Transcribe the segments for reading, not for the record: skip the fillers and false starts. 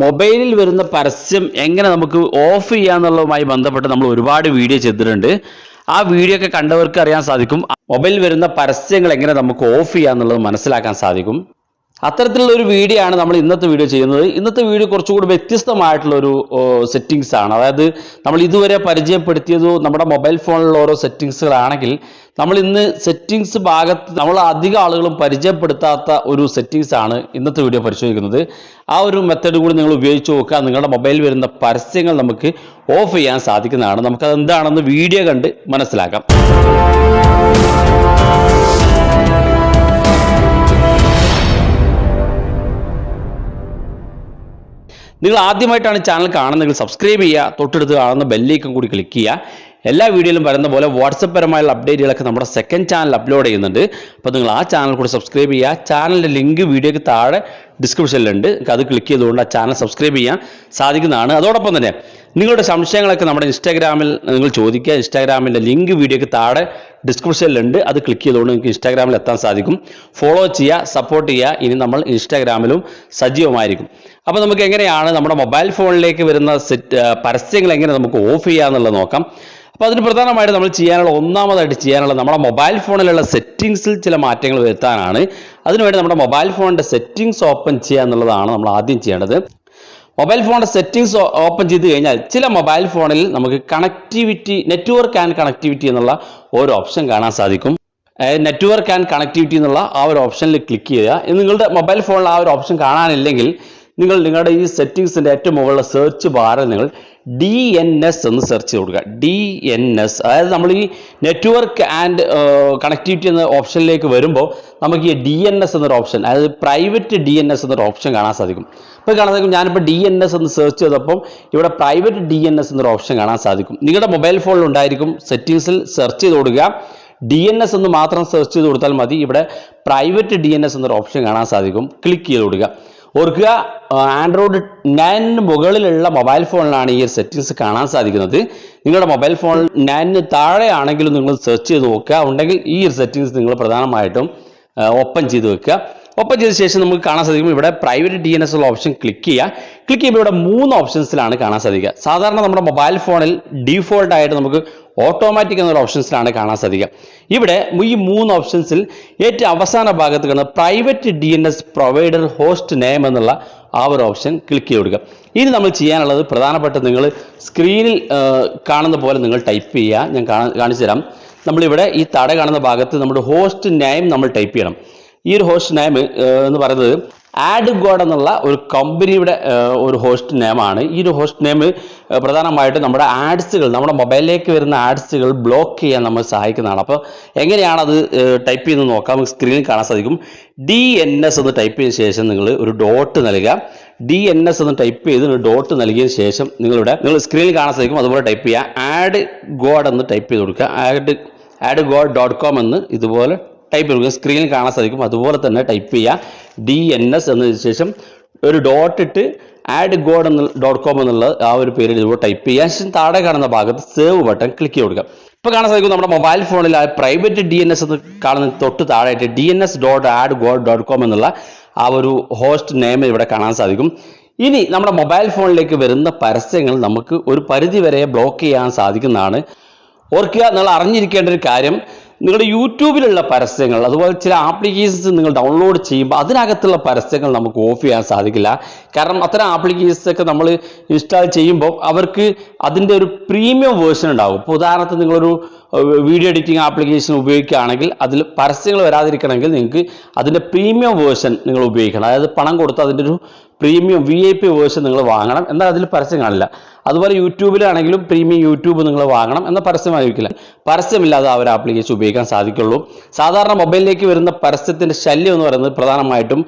മൊബൈലിൽ വരുന്ന പരസ്യം എങ്ങനെ നമുക്ക് ഓഫ് ചെയ്യാന്നുള്ളതുമായി ബന്ധപ്പെട്ട് നമ്മൾ ഒരുപാട് വീഡിയോ ചെയ്തിട്ടുണ്ട്. ആ വീഡിയോ ഒക്കെ കണ്ടവർക്ക് അറിയാൻ സാധിക്കും മൊബൈലിൽ വരുന്ന പരസ്യങ്ങൾ എങ്ങനെ നമുക്ക് ഓഫ് ചെയ്യാന്നുള്ളത് മനസ്സിലാക്കാൻ സാധിക്കും. അത്തരത്തിലുള്ള ഒരു വീഡിയോ ആണ് നമ്മൾ ഇന്നത്തെ വീഡിയോ ചെയ്യുന്നത്. ഇന്നത്തെ വീഡിയോ കുറച്ചുകൂടി വ്യത്യസ്തമായിട്ടുള്ള ഒരു സെറ്റിങ്സ് ആണ്. അതായത് നമ്മൾ ഇതുവരെ പരിചയപ്പെടുത്തിയത് നമ്മുടെ മൊബൈൽ ഫോണിലുള്ള ഓരോ സെറ്റിങ്സുകളാണെങ്കിൽ നമ്മൾ ഇന്ന് സെറ്റിങ്സ് ഭാഗത്ത് നമ്മൾ അധികം ആളുകളും പരിചയപ്പെടുത്താത്ത ഒരു സെറ്റിങ്സ് ആണ് ഇന്നത്തെ വീഡിയോ പരിശോധിക്കുന്നത്. ആ ഒരു മെത്തേഡ് കൂടി നിങ്ങൾ ഉപയോഗിച്ച് നോക്കുക. നിങ്ങളുടെ മൊബൈലിൽ വരുന്ന പരസ്യങ്ങൾ നമുക്ക് ഓഫ് ചെയ്യാൻ സാധിക്കുന്നതാണ്. നമുക്കത് എന്താണെന്ന് വീഡിയോ കണ്ട് മനസ്സിലാക്കാം. നിങ്ങൾ ആദ്യമായിട്ടാണ് ചാനൽ കാണുന്നതെങ്കിൽ സബ്സ്ക്രൈബ് ചെയ്യുക, തൊട്ടടുത്ത് കാണുന്ന ബെല്ലൈക്കൺ കൂടി ക്ലിക്ക് ചെയ്യുക. എല്ലാ വീഡിയോയിലും വരുന്ന പോലെ വാട്സപ്പ് പരമായുള്ള അപ്ഡേറ്റുകളൊക്കെ നമ്മുടെ സെക്കൻഡ് ചാനൽ അപ്ലോഡ് ചെയ്യുന്നുണ്ട്. അപ്പോൾ നിങ്ങൾ ആ ചാനൽ കൂടി സബ്സ്ക്രൈബ് ചെയ്യുക. ചാനലിൻ്റെ ലിങ്ക് വീഡിയോയ്ക്ക് താഴെ ഡിസ്ക്രിപ്ഷനിലുണ്ട്. അത് ക്ലിക്ക് ചെയ്തുകൊണ്ട് ആ ചാനൽ സബ്സ്ക്രൈബ് ചെയ്യാൻ സാധിക്കുന്നതാണ്. അതോടൊപ്പം തന്നെ നിങ്ങളുടെ സംശയങ്ങളൊക്കെ നമ്മുടെ ഇൻസ്റ്റാഗ്രാമിൽ നിങ്ങൾ ചോദിക്കുക. ഇൻസ്റ്റാഗ്രാമിൻ്റെ ലിങ്ക് വീഡിയോയ്ക്ക് താഴെ ഡിസ്ക്രിപ്ഷനിലുണ്ട്. അത് ക്ലിക്ക് ചെയ്തുകൊണ്ട് നിങ്ങൾക്ക് ഇൻസ്റ്റാഗ്രാമിൽ എത്താൻ സാധിക്കും. ഫോളോ ചെയ്യുക, സപ്പോർട്ട് ചെയ്യുക. ഇനി നമ്മൾ ഇൻസ്റ്റാഗ്രാമിലും സജീവമായിരിക്കും. അപ്പോൾ നമുക്ക് എങ്ങനെയാണ് നമ്മുടെ മൊബൈൽ ഫോണിലേക്ക് വരുന്ന പരസ്യങ്ങൾ എങ്ങനെ നമുക്ക് ഓഫ് ചെയ്യുക എന്നുള്ളത് നോക്കാം. അപ്പോൾ അതിന് പ്രധാനമായിട്ട് നമ്മൾ ഒന്നാമതായിട്ട് ചെയ്യാനുള്ള നമ്മുടെ മൊബൈൽ ഫോണിലുള്ള സെറ്റിങ്സിൽ ചില മാറ്റങ്ങൾ വരുത്താനാണ്. അതിനുവേണ്ടി നമ്മുടെ മൊബൈൽ ഫോണിൻ്റെ സെറ്റിങ്സ് ഓപ്പൺ ചെയ്യുക എന്നുള്ളതാണ് നമ്മൾ ആദ്യം ചെയ്യേണ്ടത്. മൊബൈൽ ഫോണിൻ്റെ സെറ്റിങ്സ് ഓപ്പൺ ചെയ്ത് കഴിഞ്ഞാൽ ചില മൊബൈൽ ഫോണിൽ നമുക്ക് കണക്ടിവിറ്റി, നെറ്റ്വർക്ക് ആൻഡ് കണക്ടിവിറ്റി എന്നുള്ള ഒരു ഓപ്ഷൻ കാണാൻ സാധിക്കും. നെറ്റ്വർക്ക് ആൻഡ് കണക്ടിവിറ്റി എന്നുള്ള ആ ഒരു ഓപ്ഷനിൽ ക്ലിക്ക് ചെയ്യുക. നിങ്ങളുടെ മൊബൈൽ ഫോണിൽ ആ ഒരു ഓപ്ഷൻ കാണാനില്ലെങ്കിൽ നിങ്ങളുടെ ഈ സെറ്റിങ്സിൻ്റെ ഏറ്റവും മുകളിലെ സെർച്ച് ബാറിൽ നിങ്ങൾ DNS എന്ന് സെർച്ച് ചെയ്ത് കൊടുക്കുക. DNS, അതായത് നമ്മൾ ഈ നെറ്റ്വർക്ക് ആൻഡ് കണക്ടിവിറ്റി എന്ന ഓപ്ഷനിലേക്ക് വരുമ്പോൾ നമുക്ക് ഈ DNS എന്നൊരു ഓപ്ഷൻ, അതായത് പ്രൈവറ്റ് DNS എന്നൊരു ഓപ്ഷൻ കാണാൻ സാധിക്കും. ഇപ്പോൾ കാണാൻ സാധിക്കും, ഞാനിപ്പോൾ DNS എന്ന് സെർച്ച് ചെയ്തപ്പം ഇവിടെ പ്രൈവറ്റ് DNS എന്നൊരു ഓപ്ഷൻ കാണാൻ സാധിക്കും. നിങ്ങളുടെ മൊബൈൽ ഫോണിൽ ഉണ്ടായിരിക്കും. സെറ്റിങ്സിൽ സെർച്ച് ചെയ്ത് കൊടുക്കുക. DNS എന്ന് മാത്രം സെർച്ച് ചെയ്ത് കൊടുത്താൽ മതി. ഇവിടെ പ്രൈവറ്റ് DNS എന്നൊരു ഓപ്ഷൻ കാണാൻ സാധിക്കും. ക്ലിക്ക് ചെയ്ത് കൊടുക്കുക. ഓർക്കുക, ആൻഡ്രോയിഡ് 9 മുകളിലുള്ള മൊബൈൽ ഫോണിലാണ് ഈ സെറ്റിങ്സ് കാണാൻ സാധിക്കുന്നത്. നിങ്ങളുടെ മൊബൈൽ ഫോൺ 9 താഴെ ആണെങ്കിലും നിങ്ങൾ സെർച്ച് ചെയ്ത് നോക്കുക. ഉണ്ടെങ്കിൽ ഈ സെറ്റിങ്സ് നിങ്ങൾ പ്രധാനമായിട്ടും ഓപ്പൺ ചെയ്ത് വെക്കുക. ഓപ്പൺ ചെയ്ത ശേഷം നമുക്ക് കാണാൻ സാധിക്കും ഇവിടെ പ്രൈവറ്റ് DNS ഉള്ള ഓപ്ഷൻ ക്ലിക്ക് ചെയ്യുക. ക്ലിക്ക് ചെയ്യുമ്പോൾ ഇവിടെ 3 ഓപ്ഷൻസിലാണ് കാണാൻ സാധിക്കുക. സാധാരണ നമ്മുടെ മൊബൈൽ ഫോണിൽ ഡീഫോൾട്ട് ആയിട്ട് നമുക്ക് ഓട്ടോമാറ്റിക് എന്നൊരു ഓപ്ഷൻസിലാണ് കാണാൻ സാധിക്കുക. ഇവിടെ ഈ 3 ഓപ്ഷൻസിൽ ഏറ്റവും അവസാന ഭാഗത്ത് കാണുന്ന private DNS provider host name എന്നുള്ള ആ ഒരു ഓപ്ഷൻ ക്ലിക്ക് ചെയ്ത് കൊടുക്കുക. ഇനി നമ്മൾ ചെയ്യാനുള്ളത് പ്രധാനപ്പെട്ട നിങ്ങൾ സ്ക്രീനിൽ കാണുന്ന പോലെ നിങ്ങൾ ടൈപ്പ് ചെയ്യുക. ഞാൻ കാണിച്ചു തരാം. നമ്മളിവിടെ ഈ തട കാണുന്ന ഭാഗത്ത് നമ്മുടെ ഹോസ്റ്റ് നെയിം നമ്മൾ ടൈപ്പ് ചെയ്യണം. ഈ ഒരു ഹോസ്റ്റ് നെയിം എന്ന് പറയുന്നത് AdGod എന്നുള്ള ഒരു കമ്പനിയുടെ ഒരു ഹോസ്റ്റ് നെയിമാണ്. ഈ ഒരു ഹോസ്റ്റ് നെയിം പ്രധാനമായിട്ട് നമ്മുടെ ആഡ്സുകൾ, നമ്മുടെ മൊബൈലിലേക്ക് വരുന്ന ആഡ്സുകൾ ബ്ലോക്ക് ചെയ്യാൻ നമ്മൾ സഹായിക്കുന്നതാണ്. അപ്പോൾ എങ്ങനെയാണത് ടൈപ്പ് ചെയ്ത് നോക്കാം. സ്ക്രീനിൽ കാണാൻ സാധിക്കും. DNS എന്ന് ടൈപ്പ് ചെയ്ത ശേഷം നിങ്ങൾ ഒരു ഡോട്ട് നൽകുക. DNS എന്ന് ടൈപ്പ് ചെയ്ത് ഡോട്ട് നൽകിയതിന് ശേഷം നിങ്ങൾ സ്ക്രീനിൽ കാണാൻ സാധിക്കും. അതുപോലെ ടൈപ്പ് ചെയ്യുക. AdGod എന്ന് ടൈപ്പ് ചെയ്ത് കൊടുക്കുക. adgod.com എന്ന് ഇതുപോലെ ടൈപ്പ് ചെയ്യുക. സ്ക്രീനിൽ കാണാൻ സാധിക്കും. അതുപോലെ തന്നെ ടൈപ്പ് ചെയ്യുക. DNS എന്നതിന് ശേഷം ഒരു ഡോട്ട് ഇട്ട് adgod.com എന്നുള്ള ആ ഒരു പേര് ഇതുപോലെ ടൈപ്പ് ചെയ്യുക. ശേഷം താഴെ കാണുന്ന ഭാഗത്ത് സേവ് ബട്ടൺ ക്ലിക്ക് ചെയ്ത് കൊടുക്കുക. ഇപ്പോൾ കാണാൻ സാധിക്കും നമ്മുടെ മൊബൈൽ ഫോണിൽ ആ പ്രൈവറ്റ് DNS എന്ന് കാണുന്ന തൊട്ട് താഴെയായിട്ട് DNS.adgod.com എന്നുള്ള ആ ഒരു ഹോസ്റ്റ് നെയിം ഇവിടെ കാണാൻ സാധിക്കും. ഇനി നമ്മുടെ മൊബൈൽ ഫോണിലേക്ക് വരുന്ന പരസ്യങ്ങൾ നമുക്ക് ഒരു പരിധി വരെ ബ്ലോക്ക് ചെയ്യാൻ സാധിക്കുന്നതാണ്. ഓർക്കുക, നിങ്ങൾ അറിഞ്ഞിരിക്കേണ്ട ഒരു കാര്യം, നിങ്ങളുടെ യൂട്യൂബിലുള്ള പരസ്യങ്ങൾ, അതുപോലെ ചില ആപ്ലിക്കേഷൻസ് നിങ്ങൾ ഡൗൺലോഡ് ചെയ്യുമ്പോൾ അതിനകത്തുള്ള പരസ്യങ്ങൾ നമുക്ക് ഓഫ് ചെയ്യാൻ സാധിക്കില്ല. കാരണം അത്തരം ആപ്ലിക്കേഷൻസ് ഒക്കെ നമ്മൾ ഇൻസ്റ്റാൾ ചെയ്യുമ്പോൾ അവർക്ക് അതിൻ്റെ ഒരു പ്രീമിയം വേർഷൻ ഉണ്ടാകും. ഇപ്പോൾ ഉദാഹരണത്തിന് നിങ്ങളൊരു വീഡിയോ എഡിറ്റിംഗ് ആപ്ലിക്കേഷൻ ഉപയോഗിക്കുകയാണെങ്കിൽ അതിൽ പരസ്യങ്ങൾ വരാതിരിക്കണമെങ്കിൽ നിങ്ങൾക്ക് അതിൻ്റെ പ്രീമിയം വേർഷൻ നിങ്ങൾ ഉപയോഗിക്കണം. അതായത് പണം കൊടുത്ത് അതിൻ്റെ ഒരു പ്രീമിയം VIP വേർഷൻ നിങ്ങൾ വാങ്ങണം. എന്നാൽ അതിൽ പരസ്യം കാണില്ല. അതുപോലെ യൂട്യൂബിലാണെങ്കിലും പ്രീമിയം യൂട്യൂബ് നിങ്ങൾ വാങ്ങണം. എന്നാൽ പരസ്യമായിരിക്കില്ല. പരസ്യമില്ലാതെ ആ ഒരു ആപ്ലിക്കേഷൻ ഉപയോഗിക്കാൻ സാധിക്കുള്ളൂ. സാധാരണ മൊബൈലിലേക്ക് വരുന്ന പരസ്യത്തിൻ്റെ ശല്യം എന്ന് പറയുന്നത് പ്രധാനമായിട്ടും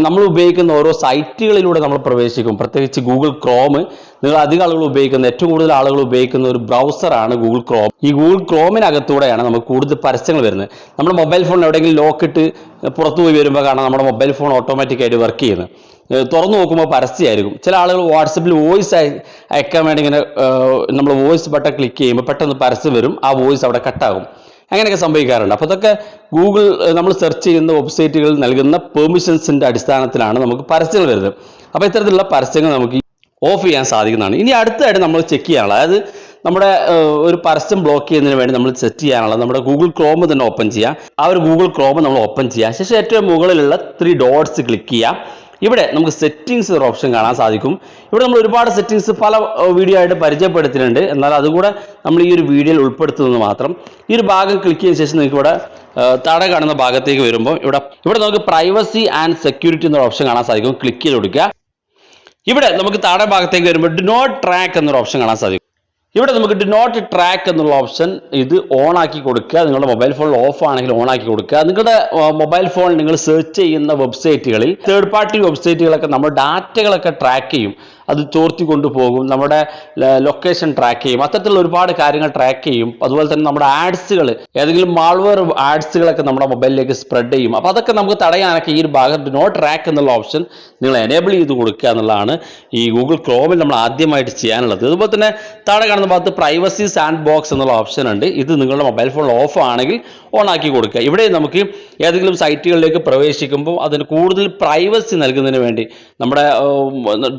നമ്മൾ ഉപയോഗിക്കുന്ന ഓരോ സൈറ്റുകളിലൂടെ നമ്മൾ പ്രവേശിക്കും. പ്രത്യേകിച്ച് ഗൂഗിൾ ക്രോം, നിങ്ങൾ അധികം ആളുകൾ ഉപയോഗിക്കുന്ന, ഏറ്റവും കൂടുതൽ ആളുകൾ ഉപയോഗിക്കുന്ന ഒരു ബ്രൗസറാണ് ഗൂഗിൾ ക്രോം. ഈ ഗൂഗിൾ ക്രോമിനകത്തൂടെയാണ് നമുക്ക് കൂടുതൽ പരസ്യങ്ങൾ വരുന്നത്. നമ്മുടെ മൊബൈൽ ഫോണിൽ എവിടെയെങ്കിലും ലോക്കിട്ട് പുറത്തു പോയി വരുമ്പോൾ കാണാം നമ്മുടെ മൊബൈൽ ഫോൺ ഓട്ടോമാറ്റിക്കായിട്ട് വർക്ക് ചെയ്യുന്നത്. തുറന്നു നോക്കുമ്പോൾ പരസ്യമായിരിക്കും. ചില ആളുകൾ വാട്സപ്പിൽ വോയിസ് അയക്കാൻ വേണ്ടി ഇങ്ങനെ നമ്മൾ വോയിസ് ബട്ടൺ ക്ലിക്ക് ചെയ്യുമ്പോൾ പെട്ടെന്ന് പരസ്യം വരും. ആ വോയിസ് അവിടെ കട്ടാകും. അങ്ങനെയൊക്കെ സംഭവിക്കാറുണ്ട്. അപ്പോൾ അതൊക്കെ ഗൂഗിൾ നമ്മൾ സെർച്ച് ചെയ്യുന്ന വെബ്സൈറ്റുകൾ നൽകുന്ന പെർമിഷൻസിൻ്റെ അടിസ്ഥാനത്തിലാണ് നമുക്ക് പരസ്യങ്ങൾ വരുന്നത്. അപ്പോൾ ഇത്തരത്തിലുള്ള പരസ്യങ്ങൾ നമുക്ക് ഓഫ് ചെയ്യാൻ സാധിക്കുന്നതാണ്. ഇനി അടുത്തായിട്ട് നമ്മൾ ചെക്ക് ചെയ്യാനുള്ളത്, അതായത് നമ്മുടെ ഒരു പരസ്യം ബ്ലോക്ക് ചെയ്യുന്നതിന് വേണ്ടി നമ്മൾ സെറ്റ് ചെയ്യാനുള്ളത് നമ്മുടെ ഗൂഗിൾ ക്രോം തന്നെ ഓപ്പൺ ചെയ്യുക. ആ ഒരു ഗൂഗിൾ ക്രോം നമ്മൾ ഓപ്പൺ ചെയ്യുക. ശേഷം ഏറ്റവും മുകളിലുള്ള 3 ഡോട്ട്സ് ക്ലിക്ക് ചെയ്യുക. ഇവിടെ നമുക്ക് സെറ്റിംഗ്സ് ഒരു ഓപ്ഷൻ കാണാൻ സാധിക്കും. ഇവിടെ നമ്മൾ ഒരുപാട് സെറ്റിംഗ്സ് പല വീഡിയോ ആയിട്ട് പരിചയപ്പെടുത്തിയിട്ടുണ്ട്. എന്നാൽ അതുകൂടെ നമ്മൾ ഈ ഒരു വീഡിയോയിൽ ഉൾപ്പെടുത്തുന്നത് മാത്രം. ഈ ഒരു ഭാഗം ക്ലിക്ക് ചെയ്തതിനു ശേഷം നിങ്ങൾക്ക് ഇവിടെ താഴെ കാണുന്ന ഭാഗത്തേക്ക് വരുമ്പോൾ ഇവിടെ നമുക്ക് പ്രൈവസി ആൻഡ് സെക്യൂരിറ്റി എന്നൊരു ഓപ്ഷൻ കാണാൻ സാധിക്കും. ക്ലിക്ക് ചെയ്ത് കൊടുക്കുക. ഇവിടെ നമുക്ക് താഴെ ഭാഗത്തേക്ക് വരുമ്പോൾ ഡു നോട്ട് ട്രാക്ക് എന്നൊരു ഓപ്ഷൻ കാണാൻ സാധിക്കും. ഇവിടെ നമുക്ക് ഡു നോട്ട് ട്രാക്ക് എന്നുള്ള ഓപ്ഷൻ ഇത് ഓൺ ആക്കി കൊടുക്കുക. നിങ്ങളുടെ മൊബൈൽ ഫോണിൽ ഓഫ് ആണെങ്കിൽ ഓൺ ആക്കി കൊടുക്കുക. നിങ്ങളുടെ മൊബൈൽ ഫോൺ നിങ്ങൾ സെർച്ച് ചെയ്യുന്ന വെബ്സൈറ്റുകളിൽ തേർഡ് പാർട്ടി വെബ്സൈറ്റുകളൊക്കെ നമ്മുടെ ഡാറ്റകളൊക്കെ ട്രാക്ക് ചെയ്യും. അത് ചോർത്തി കൊണ്ടുപോകും, നമ്മുടെ ലൊക്കേഷൻ ട്രാക്ക് ചെയ്യും, അത്തരത്തിലുള്ള ഒരുപാട് കാര്യങ്ങൾ ട്രാക്ക് ചെയ്യും. അതുപോലെ തന്നെ നമ്മുടെ ആഡ്സുകൾ, ഏതെങ്കിലും മാൾവെയർ ആഡ്സുകളൊക്കെ നമ്മുടെ മൊബൈലിലേക്ക് സ്പ്രെഡ് ചെയ്യും. അപ്പോൾ അതൊക്കെ നമുക്ക് തടയാനൊക്കെ ഈ ഒരു ഭാഗം ഡു നോട്ട് ട്രാക്ക് എന്നുള്ള ഓപ്ഷൻ നിങ്ങൾ എനേബിൾ ചെയ്ത് കൊടുക്കുക എന്നുള്ളതാണ് ഈ ഗൂഗിൾ ക്രോമിൽ നമ്മൾ ആദ്യമായിട്ട് ചെയ്യാനുള്ളത്. അതുപോലെ തന്നെ താഴെ കാണുന്ന ഭാഗത്ത് പ്രൈവസി സാൻഡ് ബോക്സ് എന്നുള്ള ഓപ്ഷൻ ഉണ്ട്. ഇത് നിങ്ങളുടെ മൊബൈൽ ഫോൺ ഓഫ് ആണെങ്കിൽ ഓൺ ആക്കി കൊടുക്കുക. ഇവിടെ നമുക്ക് ഏതെങ്കിലും സൈറ്റുകളിലേക്ക് പ്രവേശിക്കുമ്പോൾ അതിന് കൂടുതൽ പ്രൈവസി നൽകുന്നതിന് വേണ്ടി, നമ്മുടെ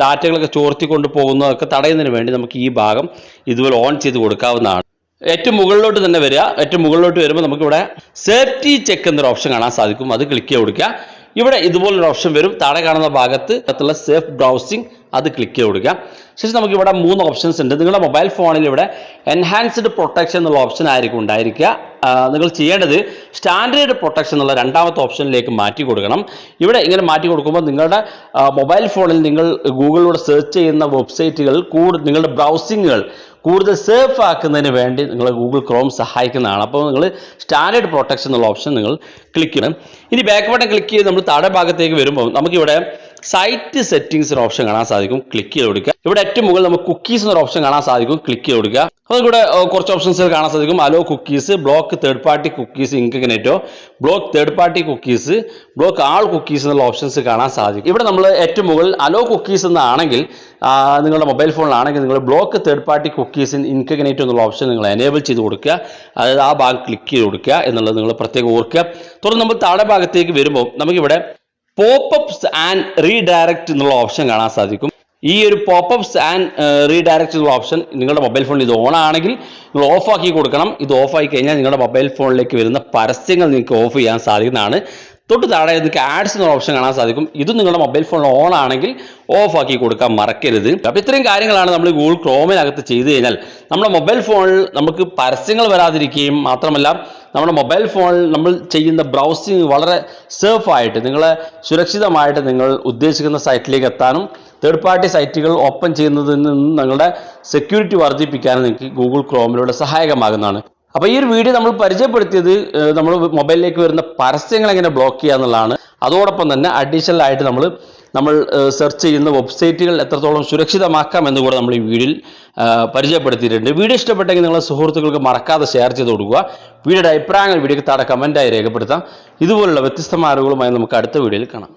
ഡാറ്റകളൊക്കെ ചോർത്തിക്കൊണ്ട് പോകുന്നതൊക്കെ തടയുന്നതിന് വേണ്ടി നമുക്ക് ഈ ഭാഗം ഇതുപോലെ ഓൺ ചെയ്ത് കൊടുക്കാവുന്നതാണ്. ഏറ്റവും മുകളിലോട്ട് തന്നെ വരിക. ഏറ്റവും മുകളിലോട്ട് വരുമ്പോൾ നമുക്കിവിടെ സേഫ്റ്റി ചെക്ക് എന്നൊരു ഓപ്ഷൻ കാണാൻ സാധിക്കും. അത് ക്ലിക്ക് ചെയ്ത് കൊടുക്കുക. ഇവിടെ ഇതുപോലൊരു ഓപ്ഷൻ വരും. താഴെ കാണുന്ന ഭാഗത്തുള്ള സേഫ് ബ്രൗസിംഗ് അത് ക്ലിക്ക് ചെയ്ത് കൊടുക്കുക. ശേഷം നമുക്ക് ഇവിടെ 3 ഓപ്ഷൻസ് ഉണ്ട്. നിങ്ങളുടെ മൊബൈൽ ഫോണിൽ ഇവിടെ എൻഹാൻസ്ഡ് പ്രൊട്ടക്ഷൻ എന്നുള്ള ഓപ്ഷൻ ആയിരിക്കും ഉണ്ടായിരിക്കുക. നിങ്ങൾ ചെയ്യേണ്ടത് സ്റ്റാൻഡേർഡ് പ്രൊട്ടക്ഷൻ എന്നുള്ള രണ്ടാമത്തെ ഓപ്ഷനിലേക്ക് മാറ്റി കൊടുക്കണം. ഇവിടെ ഇങ്ങനെ മാറ്റി കൊടുക്കുമ്പോൾ നിങ്ങളുടെ മൊബൈൽ ഫോണിൽ നിങ്ങൾ ഗൂഗിളിലൂടെ സെർച്ച് ചെയ്യുന്ന വെബ്സൈറ്റുകൾ നിങ്ങളുടെ ബ്രൗസിങ്ങുകൾ കൂടുതൽ സേഫ് ആക്കുന്നതിന് വേണ്ടി നിങ്ങൾ ഗൂഗിൾ ക്രോം സഹായിക്കുന്നതാണ്. അപ്പോൾ നിങ്ങൾ സ്റ്റാൻഡേർഡ് പ്രൊട്ടക്ഷൻ എന്നുള്ള ഓപ്ഷൻ നിങ്ങൾ ക്ലിക്ക് ചെയ്യണം. ഇനി ബാക്ക് ബട്ടൺ ക്ലിക്ക് ചെയ്ത് നമ്മൾ താഴെ ഭാഗത്തേക്ക് വരുമ്പോൾ നമുക്കിവിടെ സൈറ്റ് സെറ്റിംഗ്സ് ഒരു ഓപ്ഷൻ കാണാൻ സാധിക്കും. ക്ലിക്ക് ചെയ്ത് കൊടുക്കുക. ഇവിടെ ഏറ്റവും മുകളിൽ നമുക്ക് കുക്കീസ് എന്നൊരു ഓപ്ഷൻ കാണാൻ സാധിക്കും. ക്ലിക്ക് ചെയ്ത് കൊടുക്കുക. അപ്പോൾ ഇവിടെ കുറച്ച് ഓപ്ഷൻസ് കാണാൻ സാധിക്കും. Allow cookies, block third party cookies incognito, block third party cookies, block all cookies എന്നുള്ള ഓപ്ഷൻസ് കാണാൻ സാധിക്കും. ഇവിടെ നമ്മൾ ഏറ്റവും മുകളിൽ അലോ കുക്കീസ് എന്നാണെങ്കിൽ നിങ്ങളുടെ മൊബൈൽ ഫോണിലാണെങ്കിൽ നിങ്ങൾ ബ്ലോക്ക് തേർഡ് പാർട്ടി കുക്കീസ് ഇൻകഗ്നേറ്റോ എന്നുള്ള ഓപ്ഷൻ നിങ്ങൾ എനേബിൾ ചെയ്ത് കൊടുക്കുക. അതായത് ആ ഭാഗം ക്ലിക്ക് ചെയ്ത് കൊടുക്കുക എന്നുള്ളത് നിങ്ങൾ പ്രത്യേകം ഓർക്കുക. തുടർന്ന് നമ്മൾ താഴെ ഭാഗത്തേക്ക് വരുമ്പോൾ നമുക്കിവിടെ പോപ്പപ്സ് ആൻഡ് റീഡയറക്റ്റ് എന്നുള്ള ഓപ്ഷൻ കാണാൻ സാധിക്കും. ഈ ഒരു പോപ്പപ്സ് ആൻഡ് റീഡയറക്റ്റ് എന്നുള്ള ഓപ്ഷൻ നിങ്ങളുടെ മൊബൈൽ ഫോണിൽ ഇത് ഓൺ ആണെങ്കിൽ നിങ്ങൾ ഓഫ് ആക്കി കൊടുക്കണം. ഇത് ഓഫ് ആയി കഴിഞ്ഞാൽ നിങ്ങളുടെ മൊബൈൽ ഫോണിലേക്ക് വരുന്ന പരസ്യങ്ങൾ നിങ്ങൾക്ക് ഓഫ് ചെയ്യാൻ സാധിക്കുന്നതാണ്. തൊട്ട് താഴെ നിങ്ങൾക്ക് ആഡ്സ് എന്ന ഓപ്ഷൻ കാണാൻ സാധിക്കും. ഇത് നിങ്ങളുടെ മൊബൈൽ ഫോണിൽ ഓൺ ആണെങ്കിൽ ഓഫ് ആക്കി കൊടുക്കാൻ മറക്കരുത്. അപ്പോൾ ഇത്രയും കാര്യങ്ങളാണ് നമ്മൾ ഗൂഗിൾ ക്രോമിനകത്ത് ചെയ്തു കഴിഞ്ഞാൽ നമ്മുടെ മൊബൈൽ ഫോണിൽ നമുക്ക് പരസ്യങ്ങൾ വരാതിരിക്കുകയും മാത്രമല്ല നമ്മുടെ മൊബൈൽ ഫോണിൽ നമ്മൾ ചെയ്യുന്ന ബ്രൗസിങ് വളരെ സേഫായിട്ട് നിങ്ങളെ സുരക്ഷിതമായിട്ട് നിങ്ങൾ ഉദ്ദേശിക്കുന്ന സൈറ്റിലേക്ക് എത്താനും തേർഡ് പാർട്ടി സൈറ്റുകൾ ഓപ്പൺ ചെയ്യുന്നതിൽ നിന്ന് നിങ്ങളുടെ സെക്യൂരിറ്റി വർദ്ധിപ്പിക്കാനും നിങ്ങൾക്ക് ഗൂഗിൾ ക്രോമിലൂടെ സഹായകമാകുന്നതാണ്. അപ്പോൾ ഈ ഒരു വീഡിയോ നമ്മൾ പരിചയപ്പെടുത്തിയത് നമ്മൾ മൊബൈലിലേക്ക് വരുന്ന പരസ്യങ്ങൾ എങ്ങനെ ബ്ലോക്ക് ചെയ്യുക എന്നുള്ളതാണ്. അതോടൊപ്പം തന്നെ അഡീഷണൽ ആയിട്ട് നമ്മൾ സെർച്ച് ചെയ്യുന്ന വെബ്സൈറ്റുകൾ എത്രത്തോളം സുരക്ഷിതമാക്കാം എന്ന് കൂടെ നമ്മൾ ഈ വീഡിയോയിൽ പരിചയപ്പെടുത്തിയിട്ടുണ്ട്. വീഡിയോ ഇഷ്ടപ്പെട്ടെങ്കിൽ നിങ്ങളുടെ സുഹൃത്തുക്കൾക്ക് മറക്കാതെ ഷെയർ ചെയ്ത് കൊടുക്കുക. വീഡിയോയുടെ അഭിപ്രായങ്ങൾ വീഡിയോക്ക് താഴെ കമൻറ്റായി രേഖപ്പെടുത്താം. ഇതുപോലുള്ള വ്യത്യസ്തമായ അറിവുകളുമായി നമുക്ക് അടുത്ത വീഡിയോയിൽ കാണാം.